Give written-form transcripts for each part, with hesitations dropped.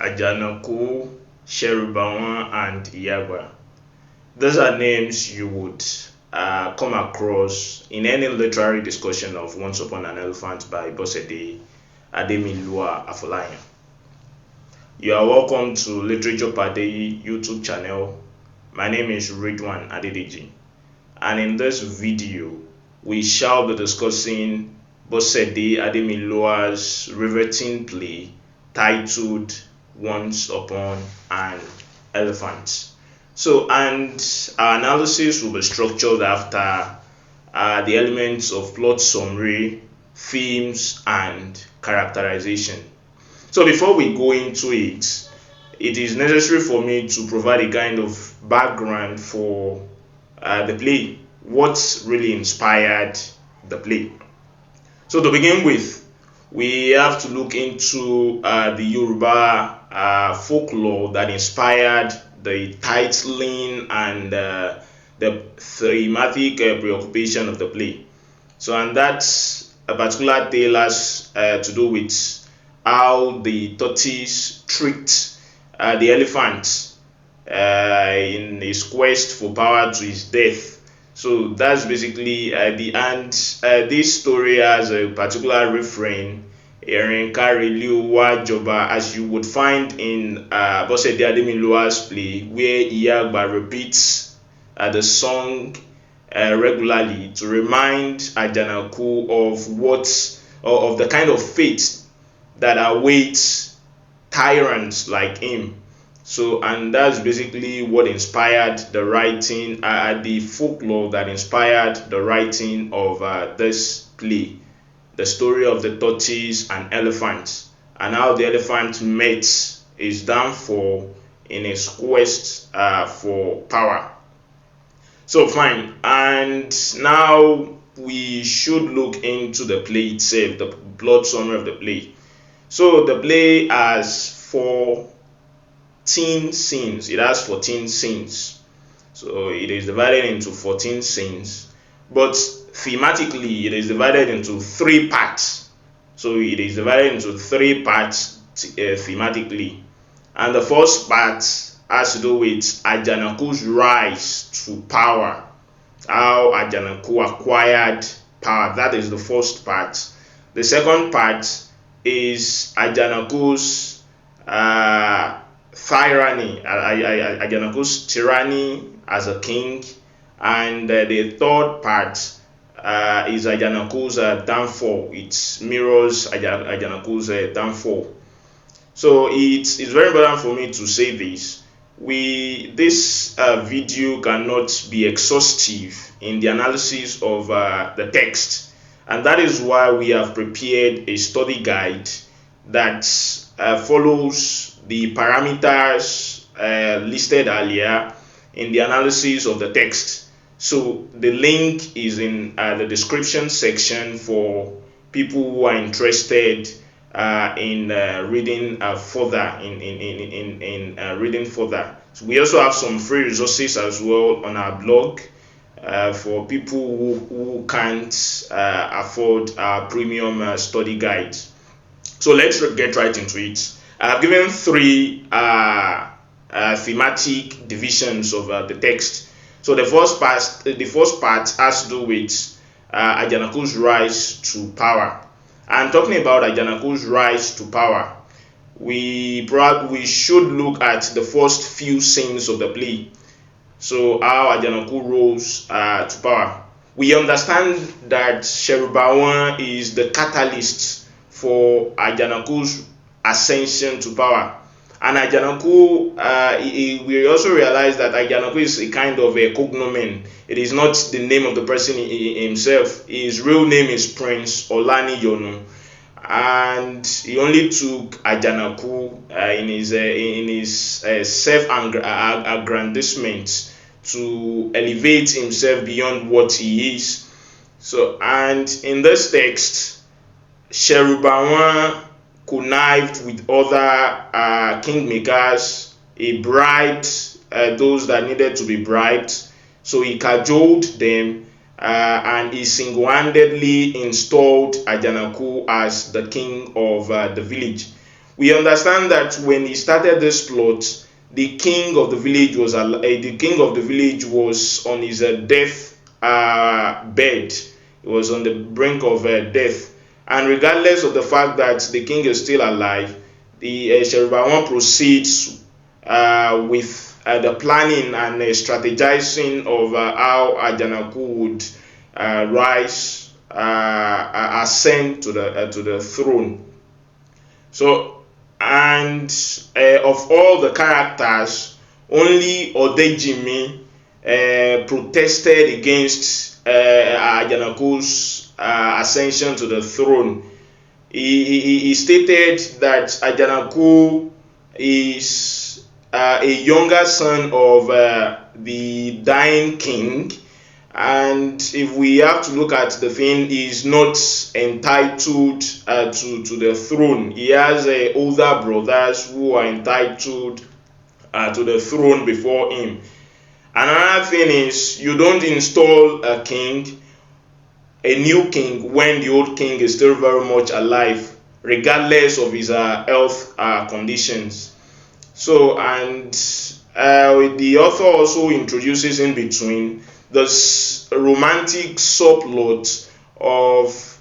Ajanaku, Serubawon, and Iyagba. Those are names you would come across in any literary discussion of Once Upon an Elephant by Bosede Ademilua-Afolayan. You are welcome to Literature Pade YouTube channel. My name is Ridwan Adedeji, and in this video we shall be discussing Bosede Ademilua's riveting play titled Once Upon an Elephant. And our analysis will be structured after the elements of plot summary, themes, and characterization. So before we go into it, it is necessary for me to provide a kind of background for the play. What really inspired the play? So to begin with, we have to look into the Yoruba folklore that inspired the titling and the thematic preoccupation of the play. And that's a particular tale has to do with how the tortoise tricked the elephant in his quest for power to his death. So that's basically this story has a particular refrain, as you would find in Bosede Ademilua's play, where Iyagba repeats the song regularly to remind Ajanaku of the kind of fate that awaits tyrants like him. And that's basically what inspired the writing, the folklore that inspired the writing of this play. The story of the tortoise and elephant, and how the elephant met his downfall in his quest for power. So fine, and now we should look into the play itself, the plot summary of the play. So the play has 14 scenes. It has 14 scenes. So it is divided into 14 scenes, but thematically it is divided into 3 parts. So it is divided into 3 parts thematically, and the first part has to do with Ajanaku's rise to power, how Ajanaku acquired power. That is the first part. The second part is Ajanaku's tyranny, Ajanaku's tyranny as a king, and the third part is Ajanaku's downfall. It mirrors Ajanaku's downfall. So it's very important for me to say this. This video cannot be exhaustive in the analysis of the text, and that is why we have prepared a study guide that follows the parameters listed earlier in the analysis of the text. So the link is in the description section for people who are interested in reading further. Reading further. So we also have some free resources as well on our blog for people who can't afford our premium study guides. So let's get right into it. I have given 3 thematic divisions of the text. So the first part has to do with Ajanaku's rise to power. And talking about Ajanaku's rise to power, we should look at the first few scenes of the play. So how Ajanaku rose to power. We understand that Serubawon is the catalyst for Ajanaku's ascension to power. And Ajanaku, we also realize that Ajanaku is a kind of a cognomen. It is not the name of the person himself. His real name is Prince Olaniyonu, and he only took Ajanaku in his self-aggrandizement to elevate himself beyond what he is. And in this text, Serubawon connived with other kingmakers. He bribed those that needed to be bribed. So he cajoled them and he single-handedly installed Ajanaku as the king of the village. we understand that when he started this plot, the king of the village was on his death bed. He was on the brink of death, and regardless of the fact that the king is still alive, the Serubawon proceeds with the planning and strategizing of how Ajanaku would rise, ascend to the throne. So, and of all the characters, only Odejimi protested against Ajanaku's ascension to the throne. He stated that Ajanaku is a younger son of the dying king, and if we have to look at the thing, he is not entitled to the throne. He has older brothers who are entitled to the throne before him. Another thing is, you don't install a new king, when the old king is still very much alive, regardless of his health conditions. So, and the author also introduces in between this romantic subplot of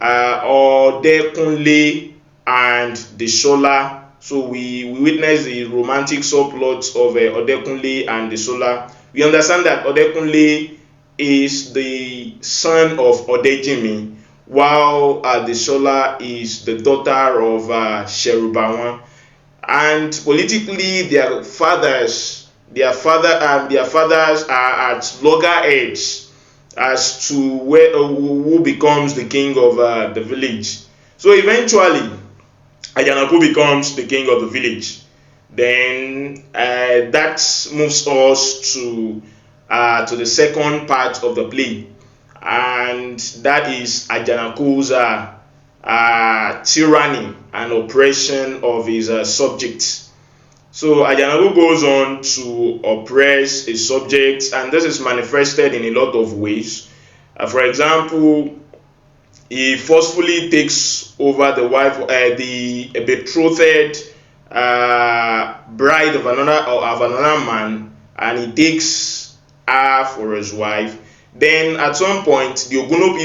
Odekunle and Desola. So we witness the romantic subplots of Odekunle and Desola. We understand that Odekunle is the son of Odejimi, while Desola is the daughter of Serubawon. And politically, their fathers are at loggerheads as to who becomes the king of the village. So eventually, Ajanaku becomes the king of the village. Then that moves us to the second part of the play, and that is Ajanaku's tyranny and oppression of his subjects. So Ajanaku goes on to oppress his subjects, and this is manifested in a lot of ways. For example, he forcefully takes over the wife, the betrothed bride of another man, and he takes her for his wife. Then at some point, the Oguno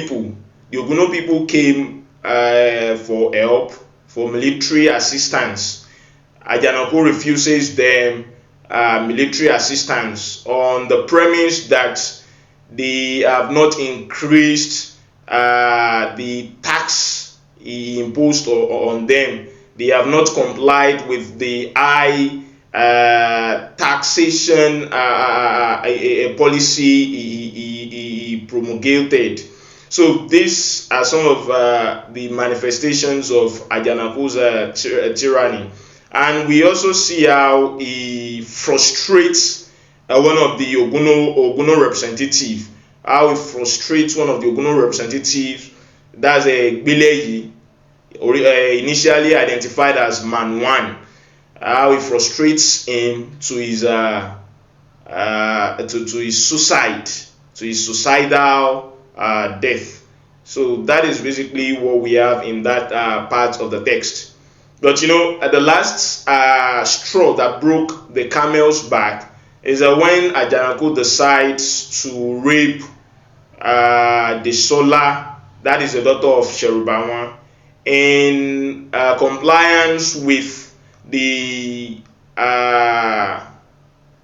people came for help, for military assistance. Ajanaku refuses them military assistance on the premise that they have not increased the tax he imposed on them. They have not complied with the high taxation policy he promulgated. So these are some of the manifestations of Ajanaku's tyranny. And we also see how he frustrates one of the Oguno representatives. How he frustrates one of the Oguno representatives, that's a Bileyi, initially identified as Man 1. How he frustrates him to his suicidal death. So that is basically what we have in that part of the text. But at the last straw that broke the camel's back is when Ajanaku decides to rape Desola, that is the daughter of Serubawon, in compliance with the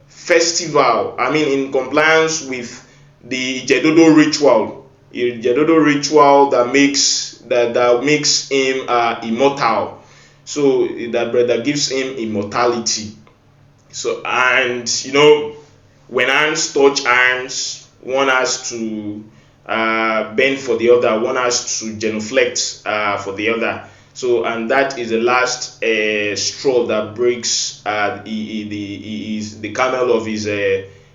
festival. In compliance with the Ijedodo ritual. Ijedodo ritual that makes him immortal. So that gives him immortality. So, and when hands touch hands, one has to bend for the other, one has to genuflect for the other. So, and that is the last straw that breaks the camel of his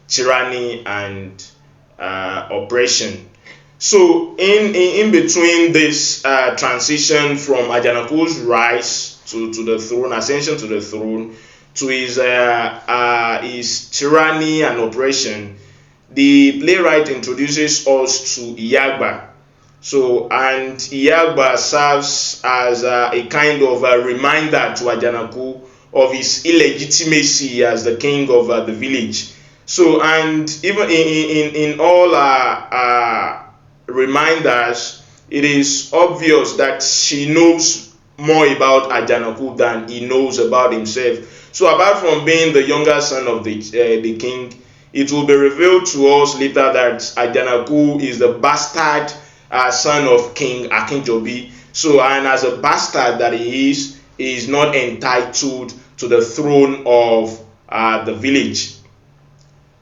tyranny and oppression. So, in between this transition from Ajanaku's rise to the throne, ascension to the throne, to his tyranny and oppression, the playwright introduces us to Iyagba. So, and Iyagba serves as a kind of a reminder to Ajanaku of his illegitimacy as the king of the village. So, and even in all reminders, it is obvious that she knows more about Ajanaku than he knows about himself. So, apart from being the younger son of the king, it will be revealed to us later that Ajanaku is the bastard son of King Akinjobi. So, and as a bastard that he is not entitled to the throne of the village.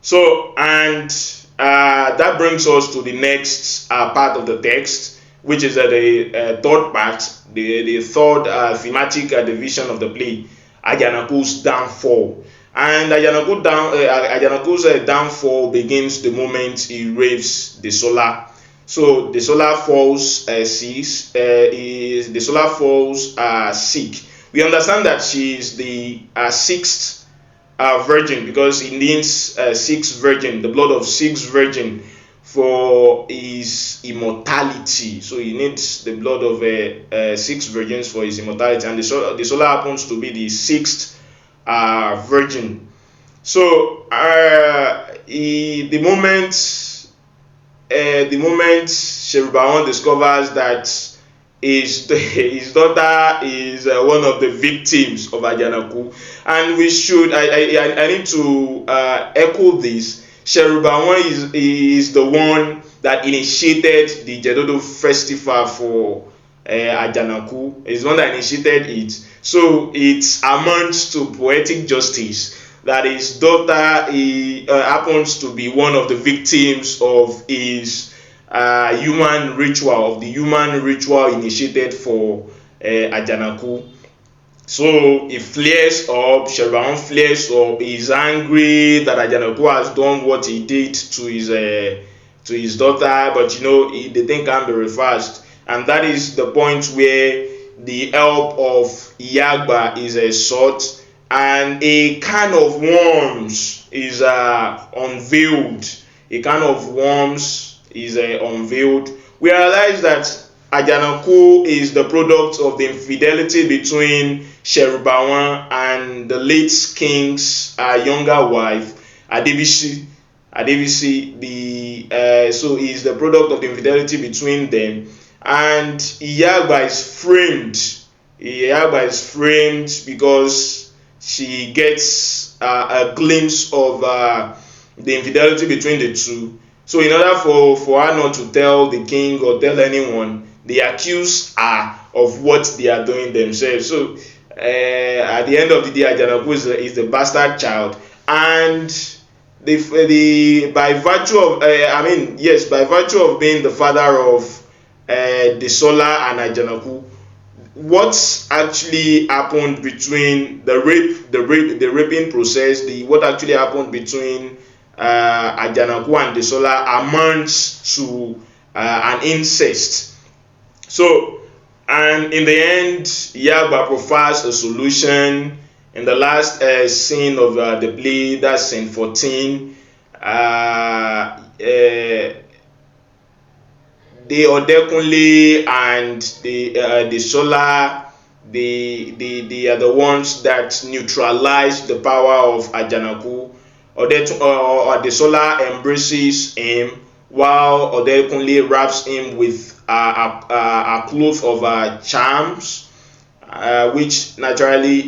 So, and that brings us to the next part of the text, which is the third part, the third thematic division of the play, Ajanaku's downfall. And Ajanaku's downfall begins the moment he raves the solar. So the solar falls sick. We understand that she is the sixth virgin, because he needs six virgin, the blood of six virgin for his immortality. So he needs the blood of six virgins for his immortality, and the solar happens to be the sixth virgin. So the moment Serubawon discovers that his daughter is one of the victims of Ajanaku, and I need to echo this. Serubawon is the one that initiated the Ijedodo festival for Ajanaku. Is the one that initiated it. So it amounts to poetic justice that his daughter happens to be one of the victims of his human ritual initiated for Ajanaku. So he flares up, Serubawon flares up, he's angry that Ajanaku has done what he did to his daughter, but the thing can be reversed, and that is the point where the help of Iyagba is sought, and a can of worms is unveiled. A can of worms is unveiled. We realize that Ajanaku is the product of the infidelity between Serubawon and the late king's younger wife, Adebisi. So he is the product of the infidelity between them, and Iyagba is framed because she gets a glimpse of the infidelity between the two. So in order for her not to tell the king or tell anyone, they accuse her of what they are doing themselves. So at the end of the day, Ajanaku is the bastard child, and by virtue of being the father of the Solar and Ajanaku, what actually happened between the raping process, what actually happened between Ajanaku and the Solar amounts to an incest. So, and in the end, Iyagba provides a solution. In the last scene of the play, that's scene 14, the Odekunle and the Solar, they are the ones that neutralize the power of Ajanaku. The Solar embraces him, while Odekunle wraps him with a cloth of charms, which naturally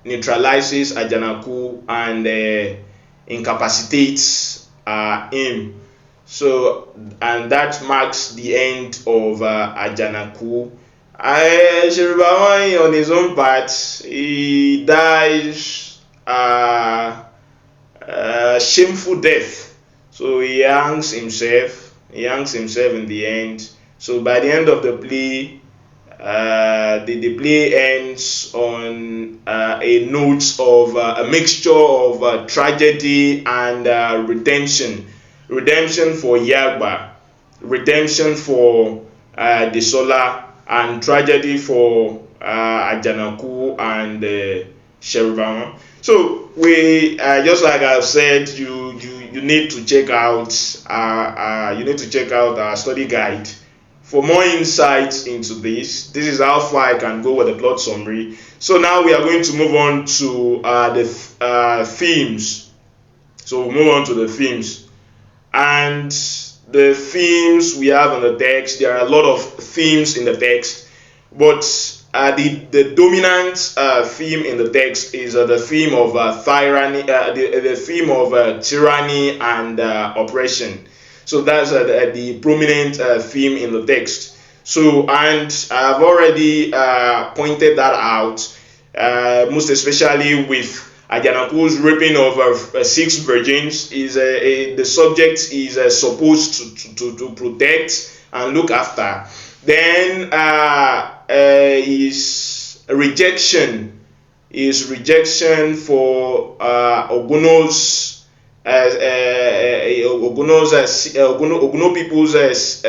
neutralizes Ajanaku and incapacitates him. So, and that marks the end of Ajanaku. Serubawon, on his own part, he dies shameful death. So he hangs himself in the end. So by the end of the play, the play ends on a note of a mixture of tragedy and redemption. Redemption for Iyagba, redemption for the Solar, and tragedy for Ajanaku and Serubawon. So we just like I've said, you need to check out our study guide for more insights into this. This is how far I can go with the plot summary. So now we are going to move on to the themes. So we'll move on to the themes. And the themes we have in the text, there are a lot of themes in the text, but the dominant theme in the text is the theme of tyranny, the theme of tyranny and oppression. So that's the prominent theme in the text. So, and I've already pointed that out, most especially with Ajanaku's raping of 6 virgins. Is the subject is supposed to protect and look after. Then his rejection for Oguno people's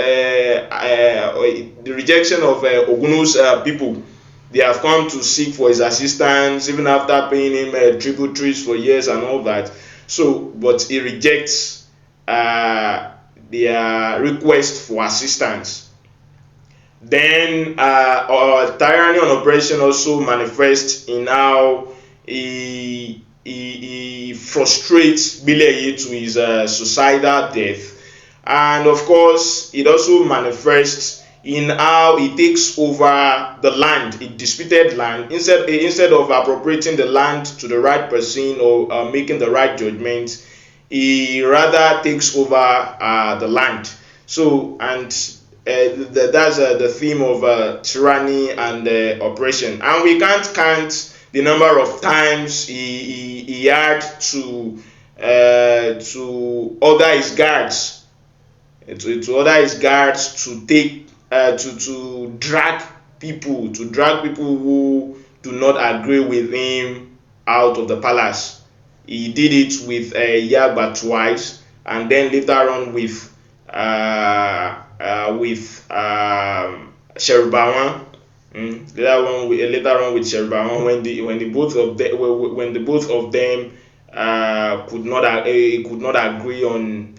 the rejection of Oguno's people. They have come to seek for his assistance even after paying him tributaries for years and all that. So, but he rejects their request for assistance. Then tyranny and oppression also manifests in how he frustrates Bileye to his suicidal death, and of course it also manifests in how he takes over the land, a disputed land. Instead of appropriating the land to the right person or making the right judgment, he rather takes over the land. So, and that's the theme of tyranny and oppression. And we can't count the number of times he had to order his guards to take to drag people who do not agree with him out of the palace. He did it with Yagba twice, and then later on with Serubawon. Later on with Serubawon, when the both of them could not agree on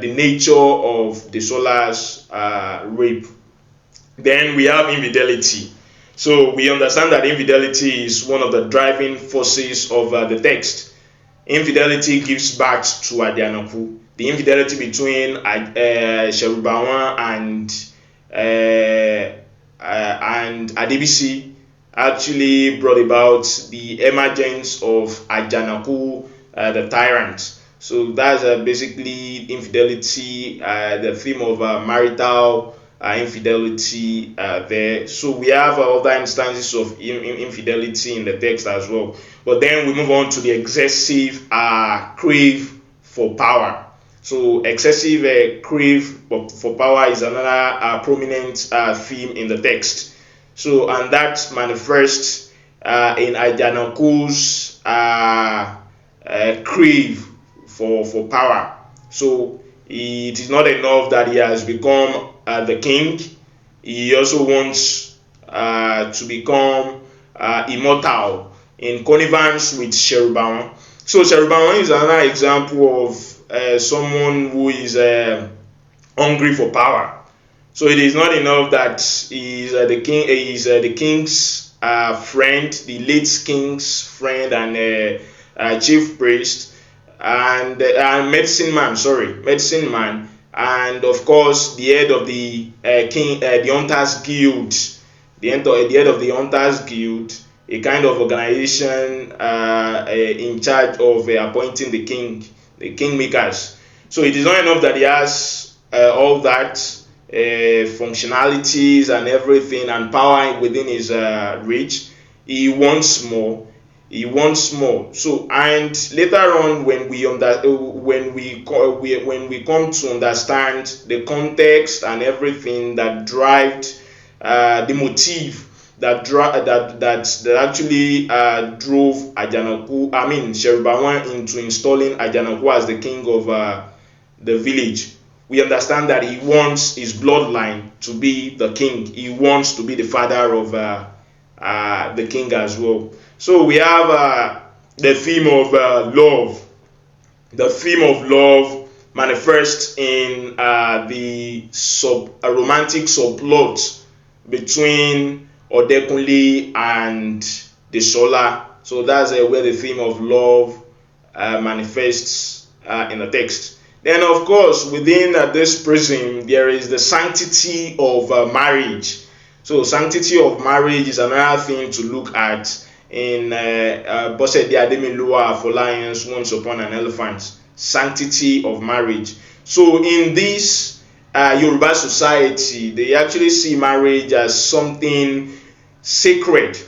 the nature of the Sola's rape. Then we have infidelity. So we understand that infidelity is one of the driving forces of the text. Infidelity gives birth to Ajanaku. The infidelity between Serubawon and Adebisi actually brought about the emergence of Ajanaku, the tyrant. So that's basically infidelity, the theme of marital infidelity there. So we have other instances of infidelity in the text as well. But then we move on to the excessive crave for power. So excessive crave for power is another prominent theme in the text. So, and that manifests in Ajanaku's crave for power. So it is not enough that he has become the king. He also wants to become immortal in connivance with Serubawon. So Serubawon is another example of someone who is hungry for power. So it is not enough that he is the king. He is the king's friend, the late king's friend and chief priest, and medicine man, and of course the head of the the Hunters Guild, the head of the Hunters Guild, a kind of organization in charge of appointing the kingmakers. So it is not enough that he has all that functionalities and everything and power within his reach. He wants more. So, and later on, when we come to understand the context and everything that drives the motive that actually drove Serubawon into installing Ajanaku as the king of the village, we understand that he wants his bloodline to be the king. He wants to be the father of the king as well. So we have the theme of love. The theme of love manifests in the romantic subplot between Odekunle and Desola. So that's where the theme of love manifests in the text. Then, of course, within this prism, there is the sanctity of marriage. So, sanctity of marriage is another thing to look at in Bosede Ademilua-Afolayan's Once Upon an Elephant. Sanctity of marriage. So, in this Yoruba society, they actually see marriage as something sacred.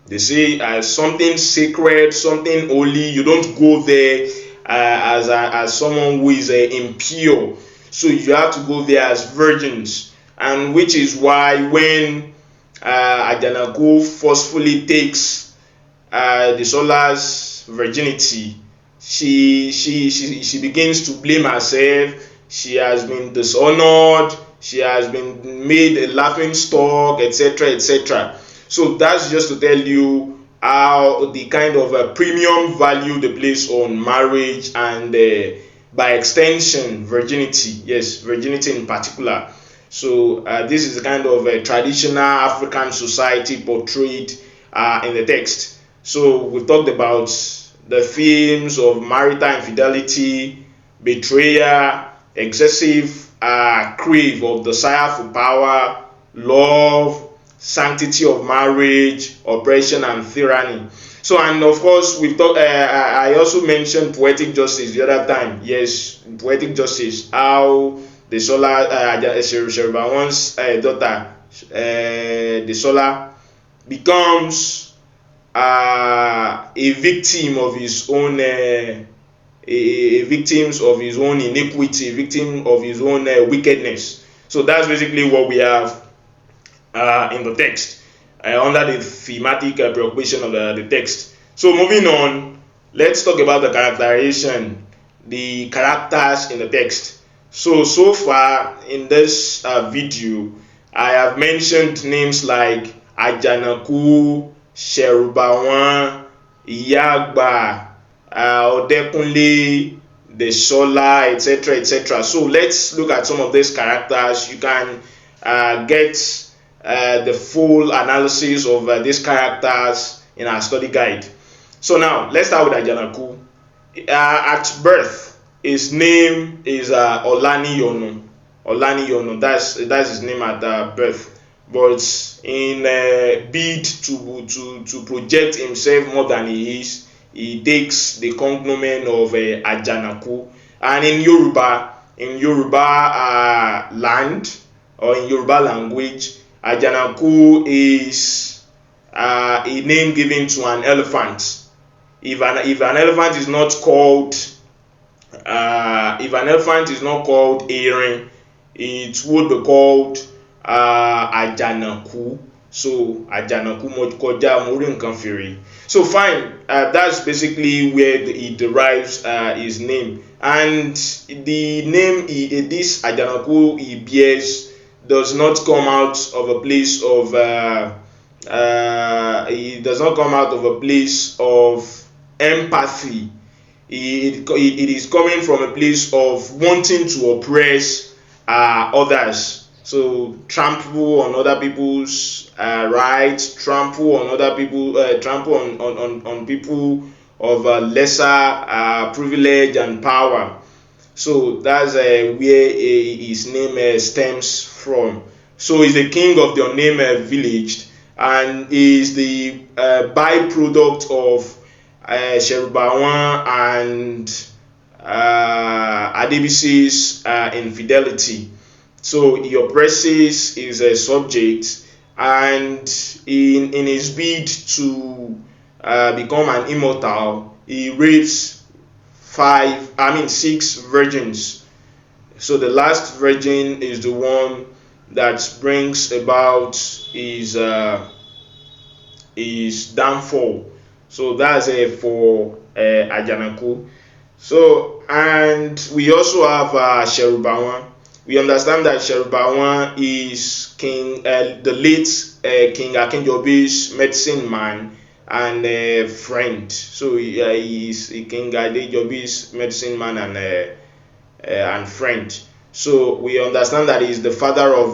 They say as something sacred, something holy. You don't go there as someone who is impure. So you have to go there as virgins, and which is why when Ajanaku forcefully takes Desola's virginity, she begins to blame herself. She has been dishonored. She has been made a laughing stock, etc., etc. So that's just to tell you how the kind of premium value they place on marriage and by extension virginity. Yes, virginity in particular. So this is the kind of traditional African society portrayed in the text. So we've talked about the themes of marital infidelity, betrayal, excessive crave of desire for power, love, sanctity of marriage, oppression, and tyranny. So, and of course, we've talked. I also mentioned poetic justice the other time. Yes, poetic justice. How the Serubawon's daughter, Desola, becomes a victim of his own. A victims of his own iniquity, victim of his own wickedness. So that's basically what we have in the text under the thematic preoccupation of the text. So moving on, let's talk about the characterization, the characters in the text. So far in this video, I have mentioned names like Ajanaku, Serubawon, Iyagba, Odekunle, Desola, etc., etc. So let's look at some of these characters. You can get the full analysis of these characters in our study guide. So now let's start with Ajanaku. At birth, his name is Olaniyonu. Olaniyonu, that's his name at birth. But in bid to project himself more than he is, he takes the cognomen of Ajanaku. And in Yoruba land, or in Yoruba language, Ajanaku is a name given to an elephant. If an elephant is not called Erin, it would be called Ajanaku. So Ajanaku Mojkoja Muri Nkan. So fine, that's basically where he derives his name. And the name this Ajanaku he bears does not come out of a place of empathy. It is coming from a place of wanting to oppress others. So trample on other people's rights, trample on other people, trample on people of lesser privilege and power. So that's where his name stems from. So he's the king of the unnamed village, and is the byproduct of Serubawon and Adebisi's infidelity. So he oppresses his subject, and in his bid to become an immortal, he rapes 6 virgins. So the last virgin is the one that brings about his downfall. So that's for Ajanaku. So, and we also have Serubawon. we understand that Serubawon is the late King Akinjobi's medicine man and friend. So he is King Akinjobi's medicine man and friend. So we understand that he is the father of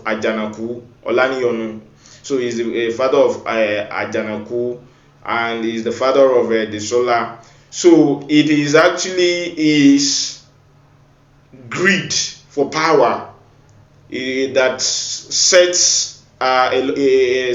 Ajanaku, Olaniyonu. So he is the father of Ajanaku, and he is the father of the Solar. So it is actually his greed for power that sets a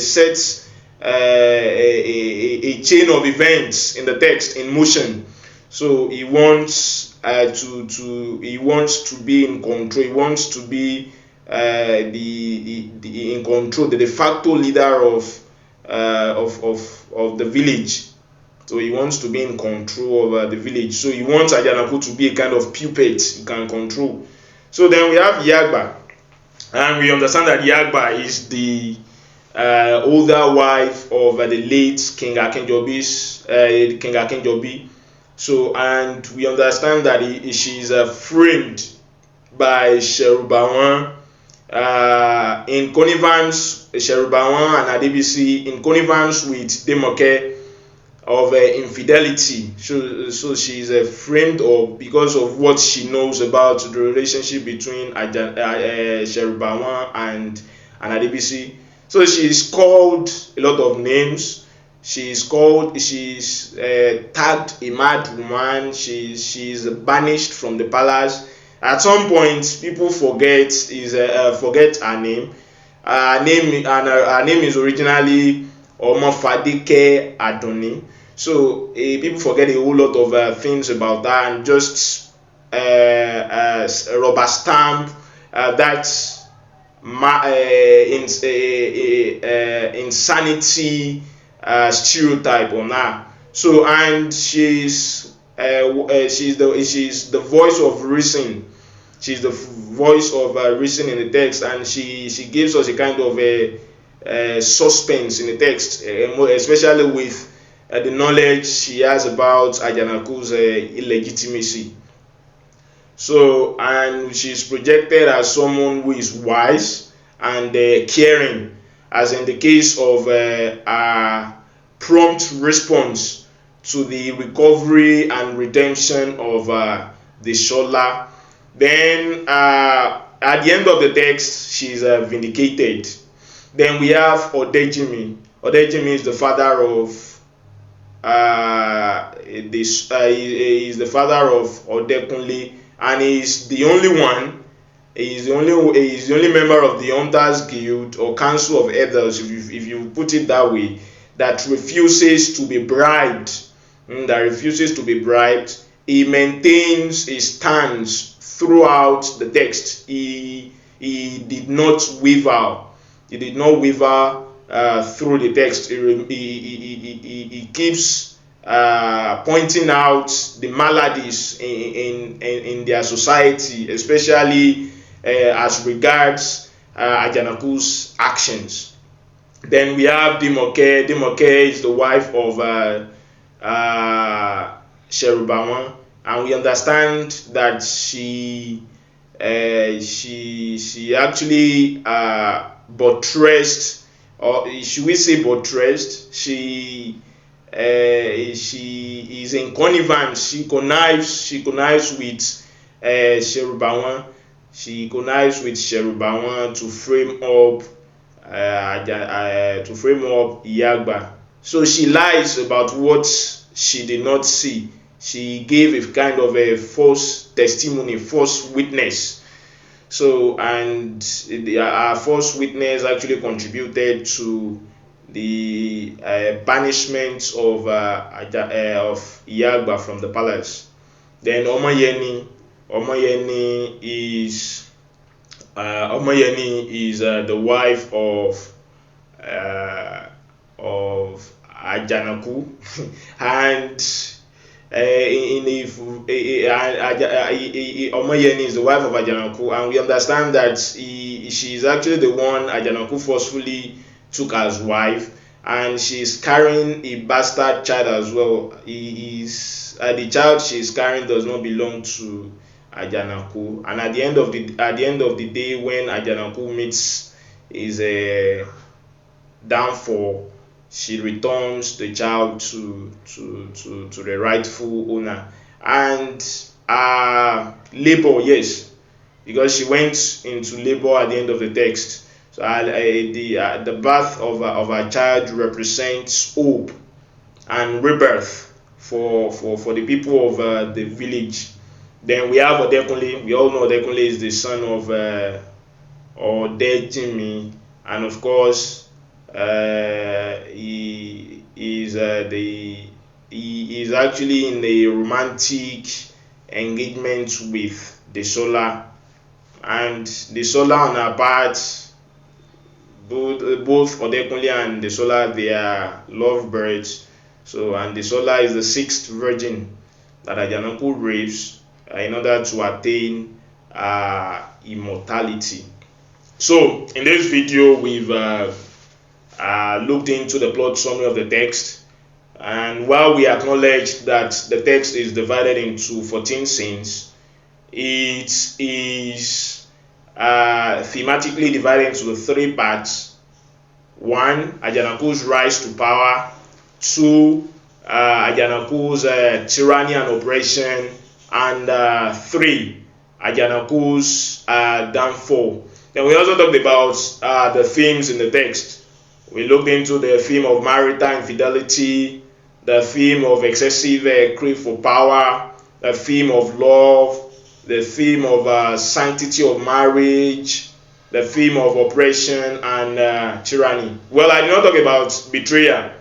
chain of events in the text in motion. So he wants to be in control. He wants to be in control, the de facto leader of the village. So he wants to be in control of the village. So he wants Ajanaku to be a kind of puppet he can control. So then we have Yagba, and we understand that Yagba is the older wife of the late King Akinjobi. So, and we understand that she is framed by Serubawon in connivance, Serubawon and Adebisi in connivance with Demoke of infidelity. So she is framed up because of what she knows about the relationship between Serubawon and Adebisi. So she is called a lot of names. She's tagged a mad woman. She's banished from the palace. At some point, people forget her name. Her name is originally Omofadike Adoni. So people forget a whole lot of things about that and just rubber stamp that insanity stereotype on her. So, and she's the voice of reason. She's the voice of reason in the text, and she gives us a kind of a suspense in the text, especially with the knowledge she has about Ajanaku's illegitimacy. So, and she's projected as someone who is wise and caring, as in the case of a prompt response to the recovery and redemption of the Shola. Then at the end of the text, she's vindicated. Then we have Odejimi. Odejimi is the father of is the father of Odekunle, and he's the only one. He's the only member of the Hunters Guild or Council of Elders, if you put it that way, that refuses to be bribed. He maintains his stance throughout the text. He did not waver. Through the text. He keeps pointing out the maladies in their society, especially as regards Ajanaku's actions. Then we have Demoke. Demoke is the wife of Serubawon, and we understand that she actually buttressed, or should we say buttressed? She is in connivance. She connives with Serubawon. She connives with Serubawon to frame up Iyagba. So she lies about what she did not see. She gave a kind of a false testimony, false witness. So, and our false witness actually contributed to the banishment of Iyagba from the palace. Then Omoyeni is the wife of Ajanaku, and Omoyeni is the wife of Ajanaku, and we understand that she is actually the one Ajanaku forcefully took as wife, and she is carrying a bastard child as well. The child she is carrying does not belong to Ajanaku, and at the end of the day, when Ajanaku meets his downfall, she returns the child to the rightful owner. And labor, yes, because she went into labor at the end of the text. So the birth of her child represents hope and rebirth for the people of the village. Then we have Odekunle. We all know Odekunle is the son of Odejimi, and of course he is actually in a romantic engagement with the Solar, and the Solar on her part, both Odekunle and the Solar, they are lovebirds. So, and the Solar is the sixth virgin that Ajanaku rapes in order to attain immortality. So, in this video, we've looked into the plot summary of the text, and while we acknowledge that the text is divided into 14 scenes, it is thematically divided into the three parts. 1. Ajanaku's rise to power. 2. Ajanaku's tyranny and oppression. And 3. Ajanaku's downfall. Then we also talked about the themes in the text. We looked into the theme of marital infidelity, the theme of excessive crave for power, the theme of love, the theme of sanctity of marriage, the theme of oppression and tyranny. Well, I did not talk about betrayal.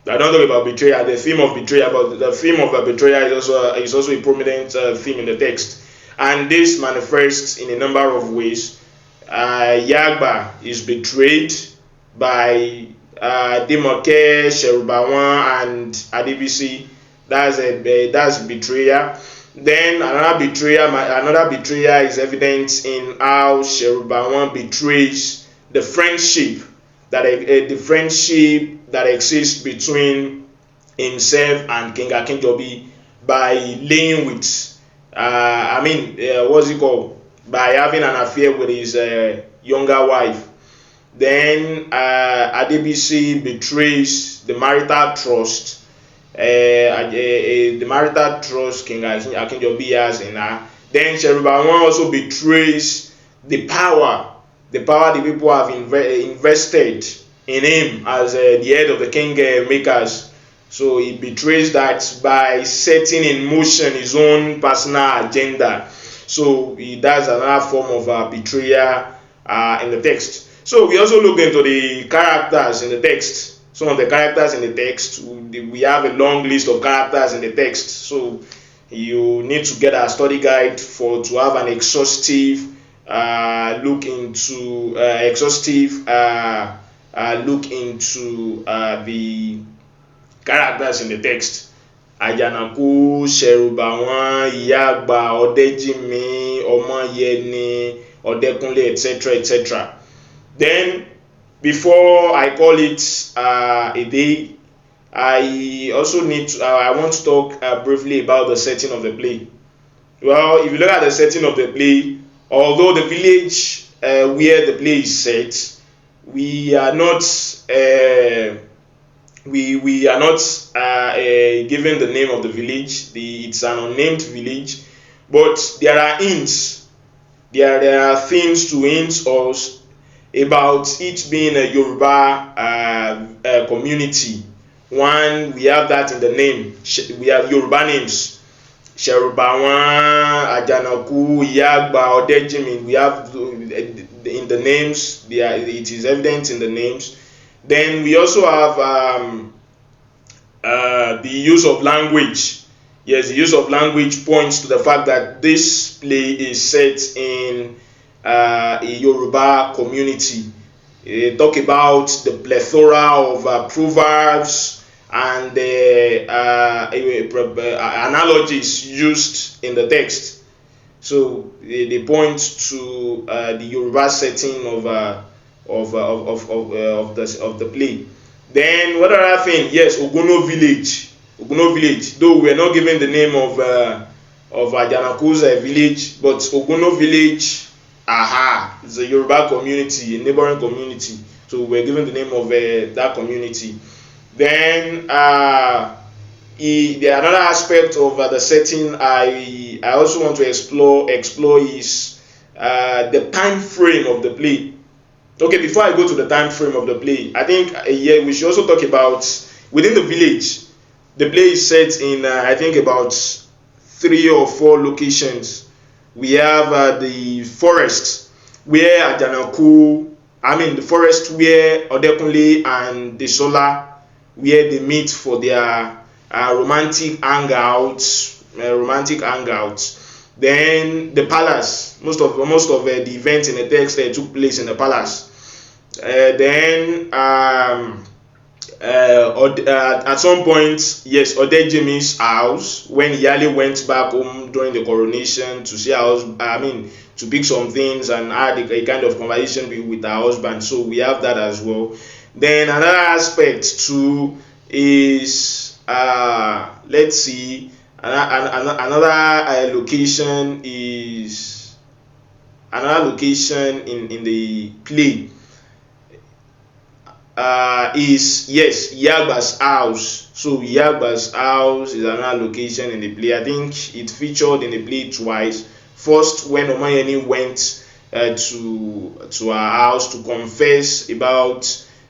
I don't talk about betrayal, the theme of betrayal, but the theme of betrayal is also a prominent theme in the text. And this manifests in a number of ways. Yagba is betrayed by Demoke, Serubawon, and Adebisi. That's betrayal. Then another betrayal is evident in how Serubawon betrays the friendship that exists between himself and King Akinjobi by laying with by having an affair with his younger wife. Then Adebisi betrays the marital trust King Akinjobi has in her. Then Serubawon also betrays the power the people have invested in him as the head of the kingmakers. So he betrays that by setting in motion his own personal agenda. So he does another form of betrayal in the text. So we also look into the characters in the text. Some of the characters in the text, we have a long list of characters in the text. So you need to get a study guide to have an exhaustive look into the characters in the text. Ajanaku, Serubawon, Iyagba, Odejimi, Omoyeni, Odekunle, etc., etc. Then, before I call it a day, I want to talk briefly about the setting of the play. Well, if you look at the setting of the play, although the village where the play is set, we are not given the name of the village. It's an unnamed village, but there are hints. There are things to hint us about it being a Yoruba community. One, we have that in the name. We have Yoruba names. Serubawon, Ajanaku, Iyagba, Odejimi. We have in the names. It is evident in the names. Then we also have the use of language. Yes, the use of language points to the fact that this play is set in a Yoruba community. Talk about the plethora of proverbs and analogies used in the text. So they point to the Yoruba setting of the play. Then what other thing? Yes, Ogono village. Though we are not given the name of of Ajanaku's village, but Ogono village, is a Yoruba community, a neighboring community. So we're given the name of that community. Then another aspect of the setting I also want to explore is the time frame of the play. Okay, before I go to the time frame of the play, I think we should also talk about within the village. The play is set in I think about 3 or 4 locations. We have the forest where Ajanaku, the forest where Odekunle and Desola, where they meet for their romantic hangouts. Then the palace. Most of the events in the text took place in the palace. Then at some point, yes, Odejimi's house, when Iyale went back home during the coronation to see her husband, to pick some things and had a kind of conversation with her husband. So we have that as well. Then another aspect too is let's see, another location is in the play is Iyagba's house. So Iyagba's house is another location in the play. I think it featured in the play twice. First, when Olayoni went to her house to confess about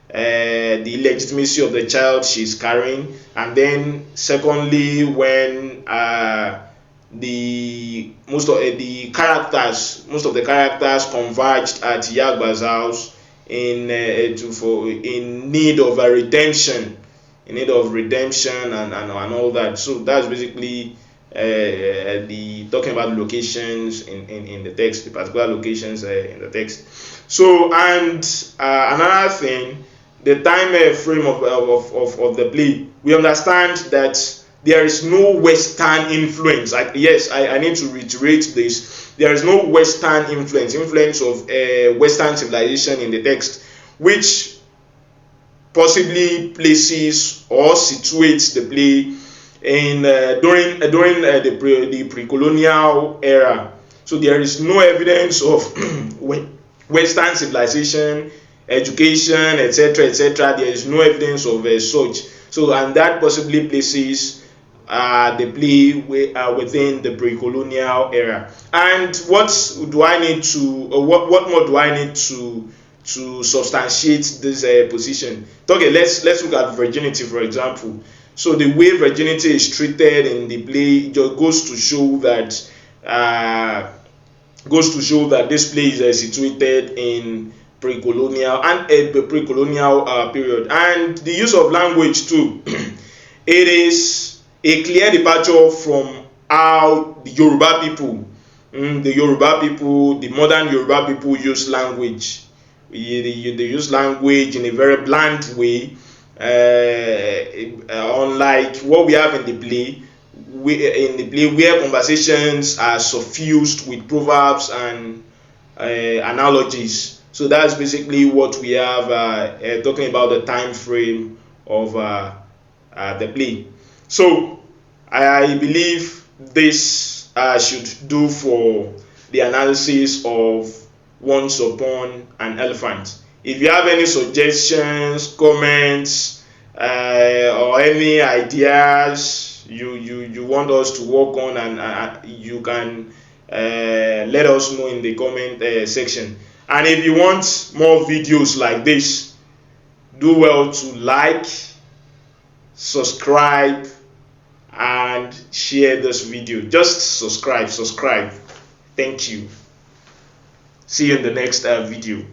the illegitimacy of the child she's carrying, and then secondly, when most of the characters converged at Iyagba's house in need of a redemption, and all that. So that's basically the talking about locations in the text, the particular locations in the text. So and another thing, the time frame of the play, we understand that there is no Western influence. I need to reiterate this. There is no Western influence of Western civilization in the text, which possibly places or situates the play in during the pre-colonial era. So there is no evidence of Western civilization, education, etc. There is no evidence of such. So, and that possibly places the play within the pre-colonial era. And what more do I need to substantiate this position? Okay, let's look at virginity, for example. So the way virginity is treated in the play just goes to show that this play is situated in pre-colonial period. And the use of language too, it is a clear departure from how the Yoruba people, the modern Yoruba people use language. They use language in a very blunt way, unlike what we have in the play. Where conversations are suffused with proverbs and analogies. So that's basically what we have talking about the time frame of the play. So I believe this should do for the analysis of Once Upon an Elephant. If you have any suggestions, comments, or any ideas you want us to work on, and you can let us know in the comment section. And if you want more videos like this, do well to like, subscribe, and share this video. Just subscribe. Thank you. See you in the next video.